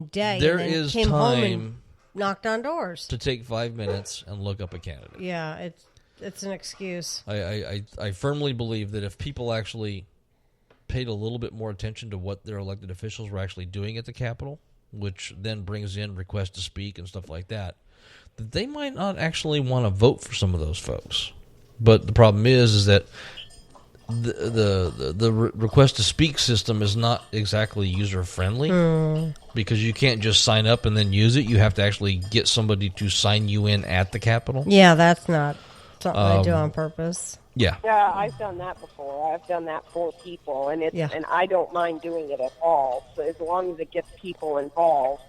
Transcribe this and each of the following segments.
day There and then is came home and time knocked on doors. to take 5 minutes and look up a candidate. Yeah, it's an excuse. I firmly believe that if people actually paid a little bit more attention to what their elected officials were actually doing at the Capitol, which then brings in requests to speak and stuff like that they might not actually want to vote for some of those folks. But the problem is that the request to speak system is not exactly user friendly because you can't just sign up and then use it. You have to actually get somebody to sign you in at the Capitol. Yeah, that's not something they do on purpose. Yeah. Yeah, I've done that before. I've done that for people, and and I don't mind doing it at all. So as long as it gets people involved.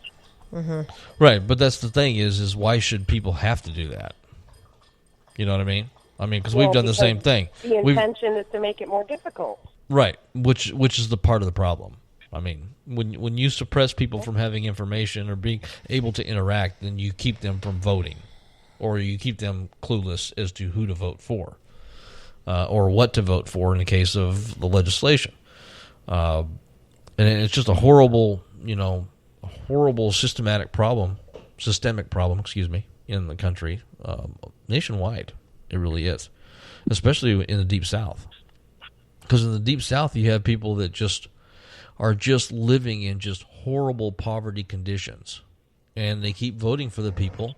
Mm-hmm. Right, but that's the thing is why should people have to do that? You know what I mean? Because we've done the same thing. The intention is to make it more difficult. Right, which is the part of the problem. I mean, when you suppress people from having information or being able to interact, then you keep them from voting, or you keep them clueless as to who to vote for, or what to vote for in the case of the legislation. And it's just a horrible, systemic problem, in the country, nationwide. It really is, especially in the Deep South. Because in the Deep South, you have people that are living in just horrible poverty conditions, and they keep voting for the people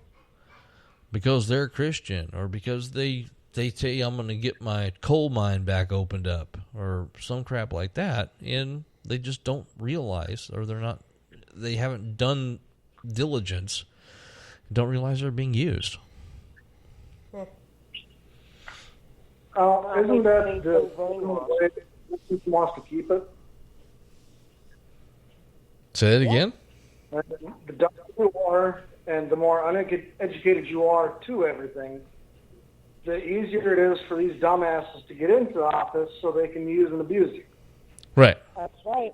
because they're Christian or because they say I'm going to get my coal mine back opened up or some crap like that, and they just don't realize, or they haven't done diligence, don't realize they're being used. Isn't that the way he wants to keep it? Say that again? The dumber you are and the more uneducated you are to everything, the easier it is for these dumbasses to get into office so they can use and abuse you. Right. That's right.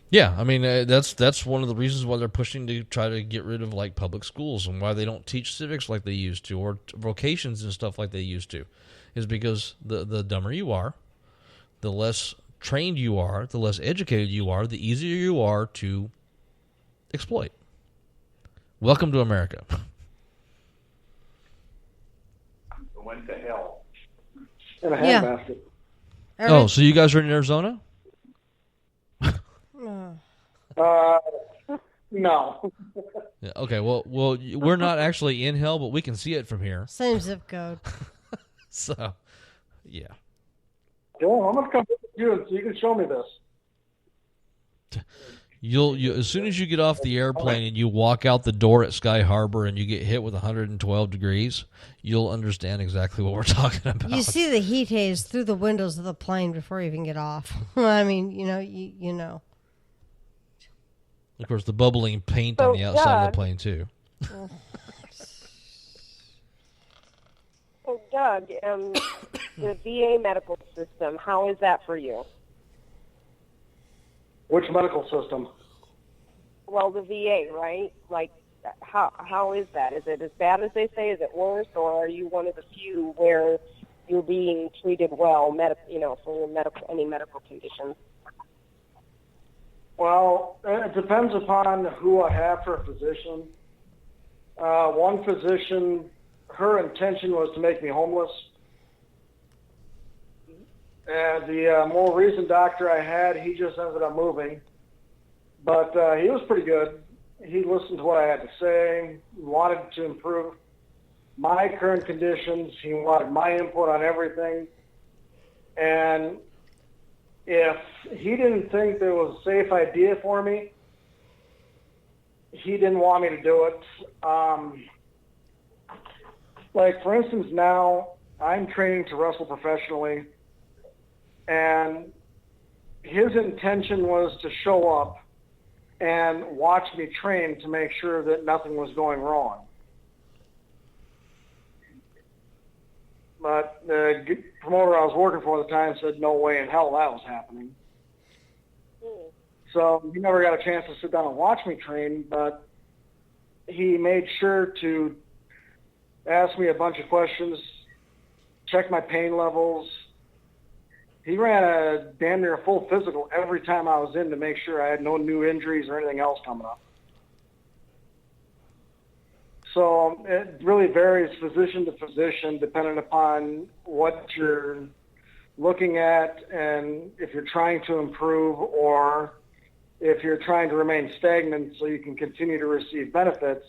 Yeah, that's one of the reasons why they're pushing to try to get rid of public schools and why they don't teach civics like they used to or vocations and stuff like they used to, is because the dumber you are, the less trained you are, the less educated you are, the easier you are to exploit. Welcome to America. Went to hell. In a handbasket. Oh, so you guys are in Arizona? No. Yeah, okay, well, we're not actually in hell, but we can see it from here. Same zip code. So, yeah. Well, I'm going to come with you so you can show me this. You as soon as you get off the airplane and you walk out the door at Sky Harbor and you get hit with 112 degrees, you'll understand exactly what we're talking about. You see the heat haze through the windows of the plane before you even get off. I mean, you know. Of course, the bubbling paint on the outside of the plane, too. So, Doug, the VA medical system, how is that for you? Which medical system? Well, the VA, right? How is that? Is it as bad as they say? Is it worse? Or are you one of the few where you're being treated well, for any medical conditions? Well, it depends upon who I have for a physician. One physician, her intention was to make me homeless. The more recent doctor I had, he just ended up moving. But he was pretty good. He listened to what I had to say. He wanted to improve my current conditions. He wanted my input on everything. And if he didn't think there was a safe idea for me, he didn't want me to do it. For instance, now I'm training to wrestle professionally, and his intention was to show up and watch me train to make sure that nothing was going wrong. But the promoter I was working for at the time said no way in hell that was happening. So he never got a chance to sit down and watch me train, but he made sure to ask me a bunch of questions, check my pain levels. He ran a damn near full physical every time I was in to make sure I had no new injuries or anything else coming up. So it really varies physician to physician, depending upon what you're looking at and if you're trying to improve or if you're trying to remain stagnant so you can continue to receive benefits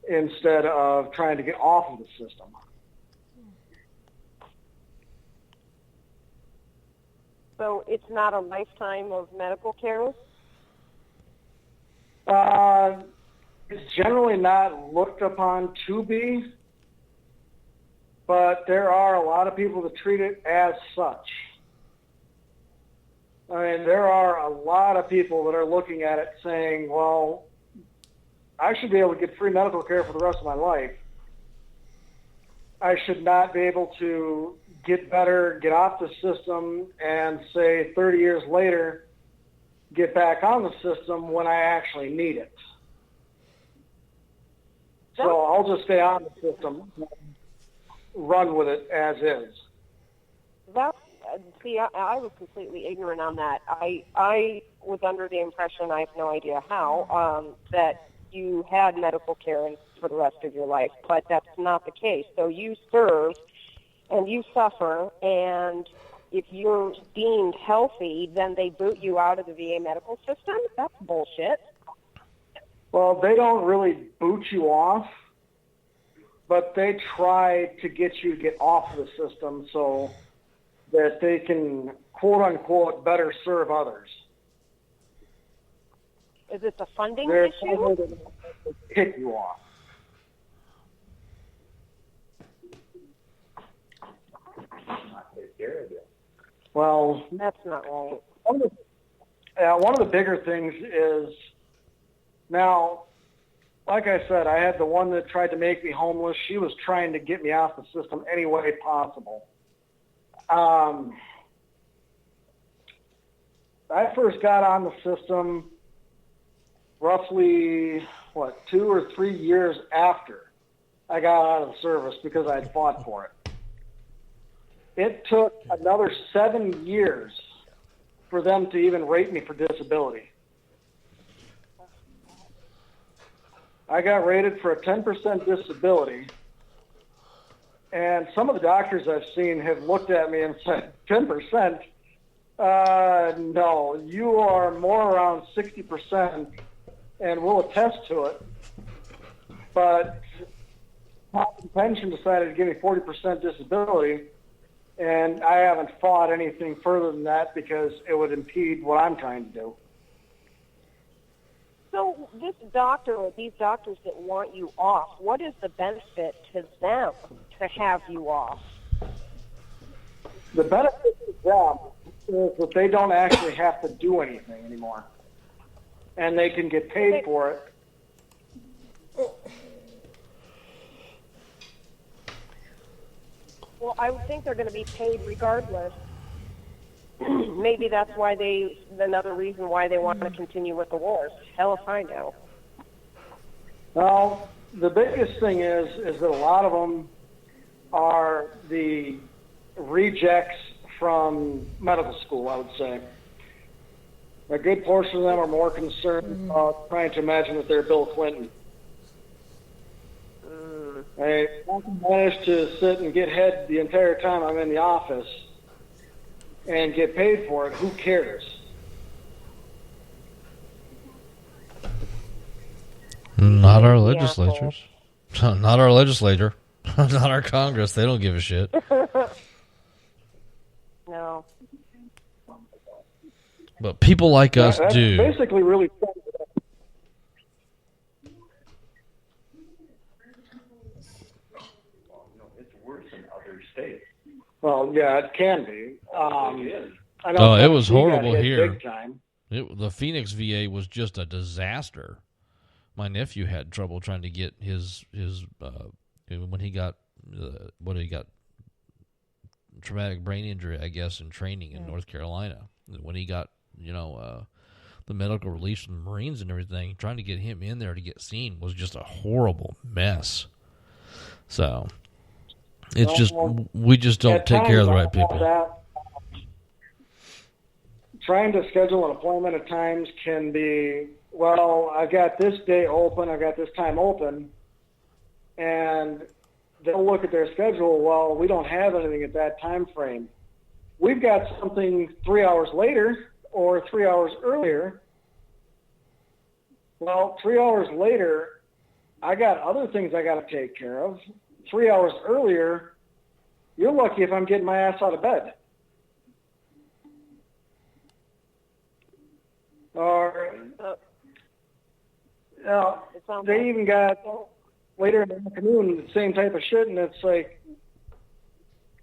instead of trying to get off of the system. So it's not a lifetime of medical care? It's generally not looked upon to be, but there are a lot of people that treat it as such. I mean, there are a lot of people that are looking at it saying, well, I should be able to get free medical care for the rest of my life. I should not be able to get better, get off the system, and say 30 years later, get back on the system when I actually need it. So I'll just stay on the system, run with it as is. See, I was completely ignorant on that. I was under the impression, I have no idea how, that you had medical care for the rest of your life, but that's not the case. So you serve and you suffer, and if you're deemed healthy, then they boot you out of the VA medical system? That's bullshit. Well, they don't really boot you off, but they try to get you to get off the system so that they can, quote-unquote, better serve others. Is it a funding They're issue? trying to kick you off. Well, That's not right. one of the bigger things is, now, like I said, I had the one that tried to make me homeless. She was trying to get me off the system any way possible. I first got on the system roughly, 2 or 3 years after I got out of the service because I had fought for it. It took another 7 years for them to even rate me for disability. I got rated for a 10% disability, and some of the doctors I've seen have looked at me and said, 10%? No, you are more around 60%, and we'll attest to it. But Pension decided to give me 40% disability, and I haven't fought anything further than that because it would impede what I'm trying to do. So this doctor or these doctors that want you off, what is the benefit to them to have you off? The benefit to them is that they don't actually have to do anything anymore, and they can get paid for it. Well, I would think they're going to be paid regardless. Maybe that's why another reason why they want to continue with the wars. Hell if I know. Well, the biggest thing is that a lot of them are the rejects from medical school, I would say. A good portion of them are more concerned about trying to imagine that they're Bill Clinton. I managed to sit and get head the entire time I'm in the office and get paid for it. Who cares? Not our legislatures. Not our legislature. Not our Congress. They don't give a shit. No. But people like us That's do. basically really. It's worse in other states. Well, yeah, it can be. It is. I know It was Tennessee got horrible hit here. Big time. The Phoenix VA was just a disaster. My nephew had trouble trying to get his when he got traumatic brain injury, I guess, in training in North Carolina. When he got the medical release from the Marines and everything, trying to get him in there to get seen was just a horrible mess. So it's we just don't take care of the right people. Trying to schedule an appointment at times can be, well, I've got this day open, I've got this time open, and they'll look at their schedule. Well, we don't have anything at that time frame. We've got something 3 hours later or 3 hours earlier. Well, 3 hours later, I got other things I got to take care of. 3 hours earlier, you're lucky if I'm getting my ass out of bed. Or It sounds they like- even got later in the afternoon the same type of shit, and it's like,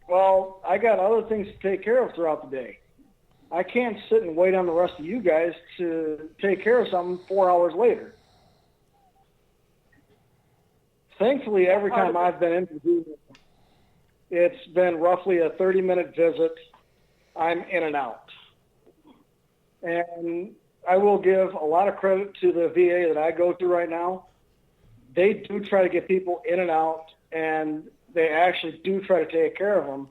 well, I got other things to take care of throughout the day. I can't sit and wait on the rest of you guys to take care of something 4 hours later. Thankfully, every time I've been in, it's been roughly a 30-minute visit. I'm in and out. And I will give a lot of credit to the VA that I go to right now. They do try to get people in and out, and they actually do try to take care of them.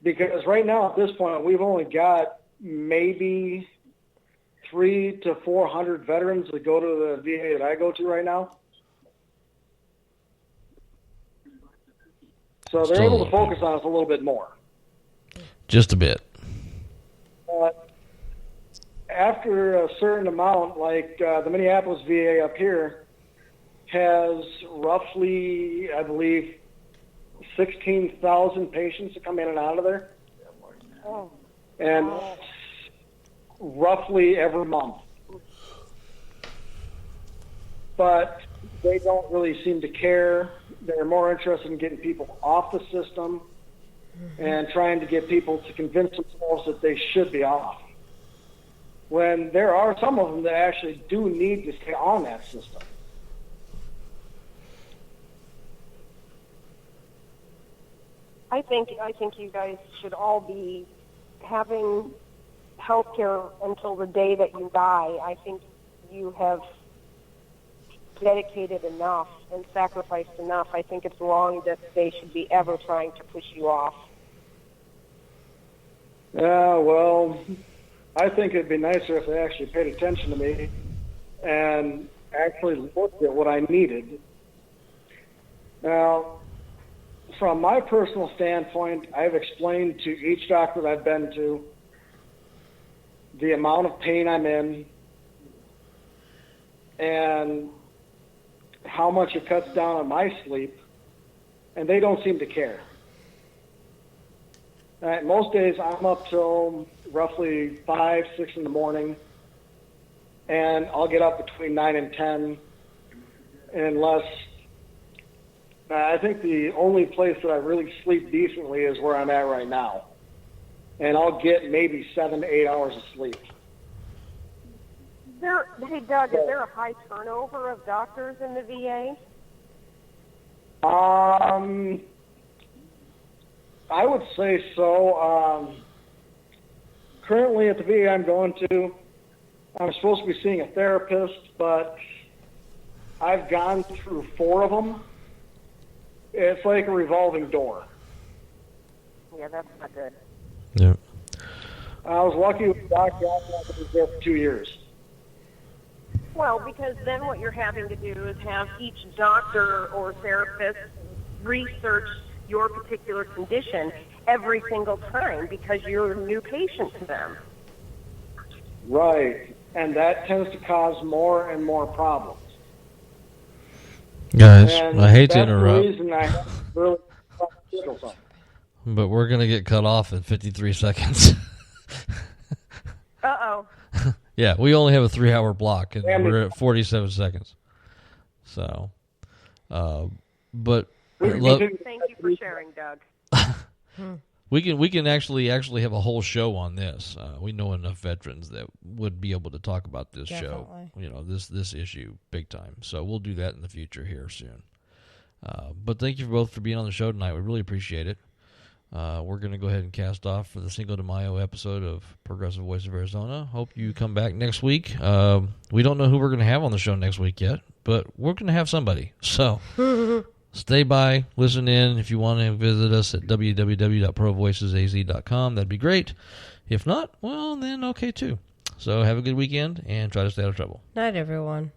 Because right now, at this point, we've only got maybe 300 to 400 veterans that go to the VA that I go to right now. So they're able to focus on us a little bit more. Just a bit. After a certain amount, like the Minneapolis VA up here has roughly, I believe, 16,000 patients that come in and out of there. Oh. And roughly every month. But they don't really seem to care. They're more interested in getting people off the system and trying to get people to convince themselves that they should be off. When there are some of them that actually do need to stay on that system. I think you guys should all be having health care until the day that you die. I think you have dedicated enough and sacrificed enough. I think it's wrong that they should be ever trying to push you off. Yeah, well, I think it'd be nicer if they actually paid attention to me and actually looked at what I needed. Now, from my personal standpoint, I've explained to each doctor that I've been to the amount of pain I'm in and how much it cuts down on my sleep, and they don't seem to care. Most days I'm up till roughly 5, 6 in the morning, and I'll get up between 9 and 10 unless I think the only place that I really sleep decently is where I'm at right now. And I'll get maybe 7 to 8 hours of sleep. Hey, Doug, is there a high turnover of doctors in the VA? I would say so. Currently at the VA I'm going to, I'm supposed to be seeing a therapist, but I've gone through 4 of them. It's like a revolving door. Yeah, that's not good. Yeah. I was lucky with the doctor. I was there for 2 years. Well, because then what you're having to do is have each doctor or therapist research your particular condition every single time because you're a new patient to them. Right. And that tends to cause more and more problems. Guys, And I hate to that's interrupt, the reason I have to really schedule something. but we're going to get cut off in 53 seconds. Uh-oh. Yeah, we only have a 3-hour block, and Damn it. we're at 47 seconds. So, but Thank you for sharing, Doug. we can actually have a whole show on this. We know enough veterans that would be able to talk about this show. Definitely. You know, this issue big time. So we'll do that in the future here soon. But thank you both for being on the show tonight. We really appreciate it. We're going to go ahead and cast off for the Cinco de Mayo episode of Progressive Voice of Arizona. Hope you come back next week. We don't know who we're going to have on the show next week yet, but we're going to have somebody. So stay by, listen in. If you want to visit us at www.provoicesaz.com, that'd be great. If not, well, then okay too. So have a good weekend and try to stay out of trouble. Night, everyone.